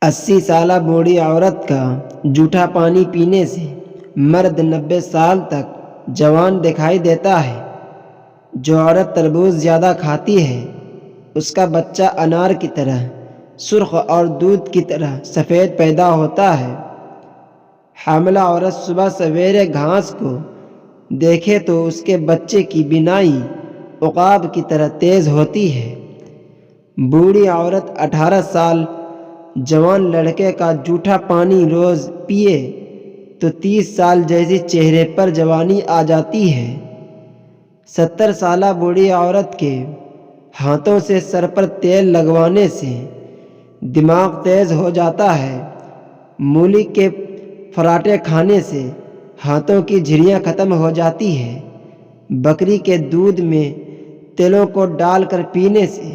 80 سالہ بوڑھی عورت کا جھوٹا پانی پینے سے مرد 90 سال تک جوان دکھائی دیتا ہے۔ جو عورت تربوز زیادہ کھاتی ہے اس کا بچہ انار کی طرح سرخ اور دودھ کی طرح سفید پیدا ہوتا ہے۔ حاملہ عورت صبح سویرے گھاس کو دیکھے تو اس کے بچے کی بینائی عقاب کی طرح تیز ہوتی ہے۔ بوڑھی عورت 18 سال جوان لڑکے کا جھوٹا پانی روز پیے تو 30 سال جیسی چہرے پر جوانی آ جاتی ہے۔ 70 سالہ بوڑھی عورت کے ہاتھوں سے سر پر تیل لگوانے سے دماغ تیز ہو جاتا ہے۔ مولی کے پراٹھے کھانے سے ہاتھوں کی جھریاں ختم ہو جاتی ہے۔ بکری کے دودھ میں تلوں کو ڈال کر پینے سے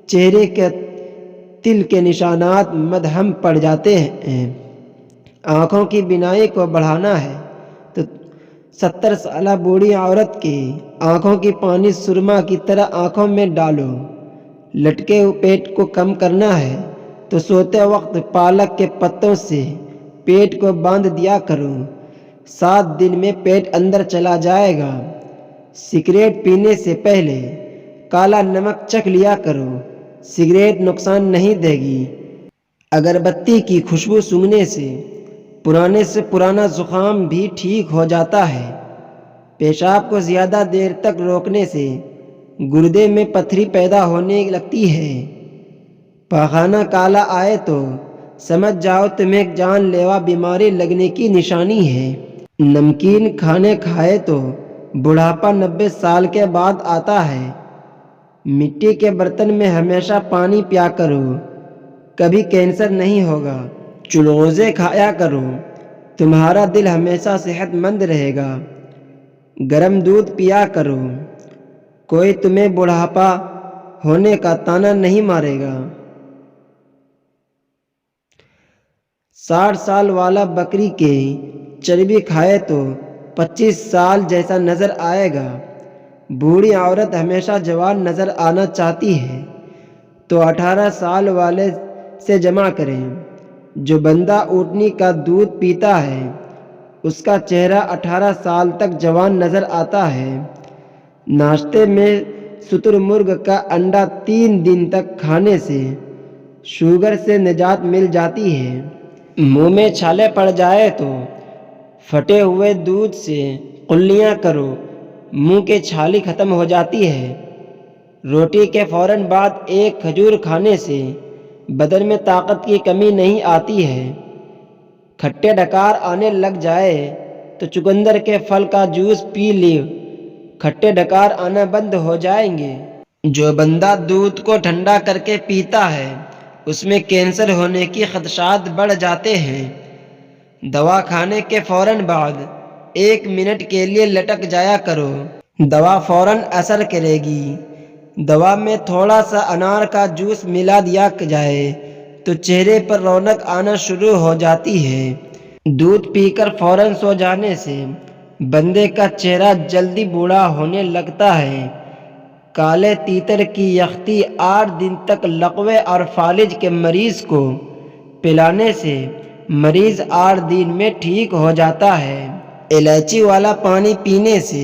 چہرے کے تل کے نشانات مدھم پڑ جاتے ہیں۔ آنکھوں کی بینائی کو بڑھانا ہے تو 70 سالہ بوڑھی عورت کی آنکھوں کی پانی سرما کی طرح آنکھوں میں ڈالو۔ لٹکے ہوئے پیٹ کو کم کرنا ہے تو سوتے وقت پالک کے پتوں سے پیٹ کو باندھ دیا کرو، 7 دن میں پیٹ اندر چلا جائے گا۔ سگریٹ پینے سے پہلے کالا نمک چکھ لیا کرو، سگریٹ نقصان نہیں دے گی۔ اگربتی کی خوشبو سونگھنے سے پرانا زکام بھی ٹھیک ہو جاتا ہے۔ پیشاب کو زیادہ دیر تک روکنے سے گردے میں پتھری پیدا ہونے لگتی ہے۔ پاخانہ کالا آئے تو سمجھ جاؤ تمہیں جان لیوا بیماری لگنے کی نشانی ہے۔ نمکین کھانے کھائے تو بڑھاپا 90 سال کے بعد آتا ہے۔ مٹی کے برتن میں ہمیشہ پانی پیا کرو، کبھی کینسر نہیں ہوگا۔ چلغوزے کھایا کرو، تمہارا دل ہمیشہ صحت مند رہے گا۔ گرم دودھ پیا کرو، کوئی تمہیں بڑھاپا ہونے کا طعنہ نہیں مارے گا۔ 60 سال والا بکری کی چربی کھائے تو 25 سال جیسا نظر آئے گا۔ بوڑھی عورت ہمیشہ جوان نظر آنا چاہتی ہے تو 18 سال والے سے جمع کریں۔ جو بندہ اونٹنی کا دودھ پیتا ہے اس کا چہرہ 18 سال تک جوان نظر آتا ہے۔ ناشتے میں شتر مرغ کا انڈا 3 دن تک کھانے سے شوگر سے نجات مل جاتی ہے۔ منہ میں چھالے پڑ جائے تو پھٹے ہوئے دودھ سے قلیاں کرو، منہ کی چھالی ختم ہو جاتی ہے۔ روٹی کے فوراً بعد ایک کھجور کھانے سے بدن میں طاقت کی کمی نہیں آتی ہے۔ کھٹے ڈکار آنے لگ جائے تو چقندر کے پھل کا جوس پی لو، کھٹے ڈکار آنا بند ہو جائیں گے۔ جو بندہ دودھ کو ٹھنڈا کر کے پیتا ہے اس میں کینسر ہونے کی خدشات بڑھ جاتے ہیں۔ دوا کھانے کے فوراً بعد 1 منٹ کے لیے لٹک جایا کرو، دوا فوراً اثر کرے گی۔ دوا میں تھوڑا سا انار کا جوس ملا دیا جائے تو چہرے پر رونق آنا شروع ہو جاتی ہے۔ دودھ پی کر فوراً سو جانے سے بندے کا چہرہ جلدی بوڑھا ہونے لگتا ہے۔ کالے تیتر کی یخنی 8 دن تک لقوے اور فالج کے مریض کو پلانے سے مریض 8 دن میں ٹھیک ہو جاتا ہے۔ الائچی والا پانی پینے سے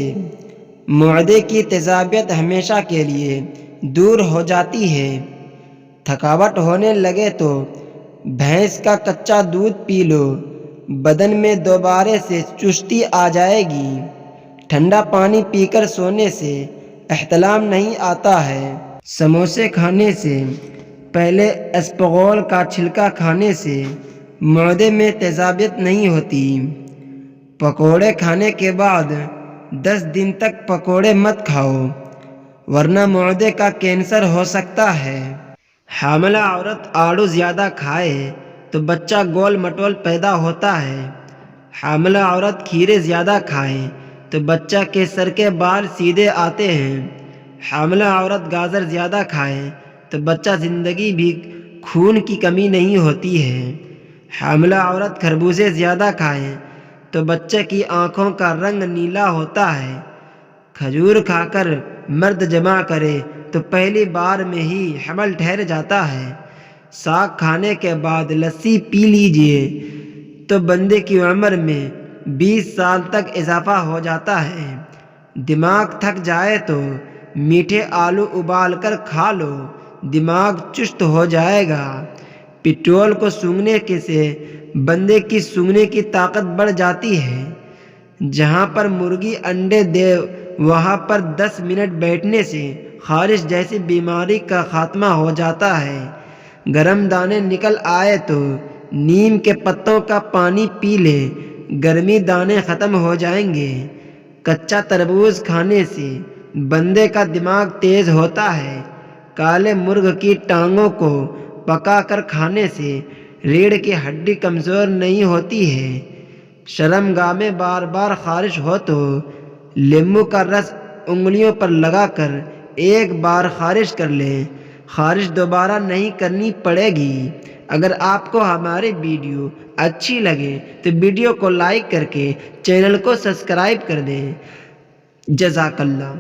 معدے کی تیزابیت ہمیشہ کے لیے دور ہو جاتی ہے۔ تھکاوٹ ہونے لگے تو بھینس کا کچا دودھ پی لو، بدن میں دوبارہ سے چستی آ جائے گی۔ ٹھنڈا پانی پی کر سونے سے احتلام نہیں آتا ہے۔ سموسے کھانے سے پہلے اسپغول کا چھلکا کھانے سے معدے میں تیزابیت نہیں ہوتی۔ پکوڑے کھانے کے بعد 10 دن تک پکوڑے مت کھاؤ ورنہ معدے کا کینسر ہو سکتا ہے۔ حاملہ عورت آڑو زیادہ کھائے تو بچہ گول مٹول پیدا ہوتا ہے۔ حاملہ عورت کھیرے زیادہ کھائے تو بچہ کے سر کے بال سیدھے آتے ہیں۔ حاملہ عورت گاجر زیادہ کھائے تو بچہ زندگی بھی خون کی کمی نہیں ہوتی ہے۔ حاملہ عورت خربوزے زیادہ کھائے تو بچے کی آنکھوں کا رنگ نیلا ہوتا ہے۔ کھجور کھا کر مرد جمع کرے تو پہلی بار میں ہی حمل ٹھہر جاتا ہے۔ ساگ کھانے کے بعد لسی پی لیجئے تو بندے کی عمر میں 20 سال تک اضافہ ہو جاتا ہے۔ دماغ تھک جائے تو میٹھے آلو ابال کر کھا لو، دماغ چست ہو جائے گا۔ پٹرول کو سونگھنے سے بندے کی سونگھنے کی طاقت بڑھ جاتی ہے۔ جہاں پر مرغی انڈے دے وہاں پر 10 منٹ بیٹھنے سے خارش جیسی بیماری کا خاتمہ ہو جاتا ہے۔ گرم دانے نکل آئے تو نیم کے پتوں کا پانی پی لے، گرمی دانے ختم ہو جائیں گے۔ کچا تربوز کھانے سے بندے کا دماغ تیز ہوتا ہے۔ کالے مرغ کی ٹانگوں کو پکا کر کھانے سے ریڑھ کی ہڈی کمزور نہیں ہوتی ہے۔ شرمگاہ میں بار بار خارش ہو تو لیموں کا رس انگلیوں پر لگا کر ایک بار خارش کر لیں، خارش دوبارہ نہیں کرنی پڑے گی۔ اگر آپ کو ہماری ویڈیو اچھی لگے تو ویڈیو کو لائک کر کے چینل کو سبسکرائب کر دیں۔ جزاک اللہ۔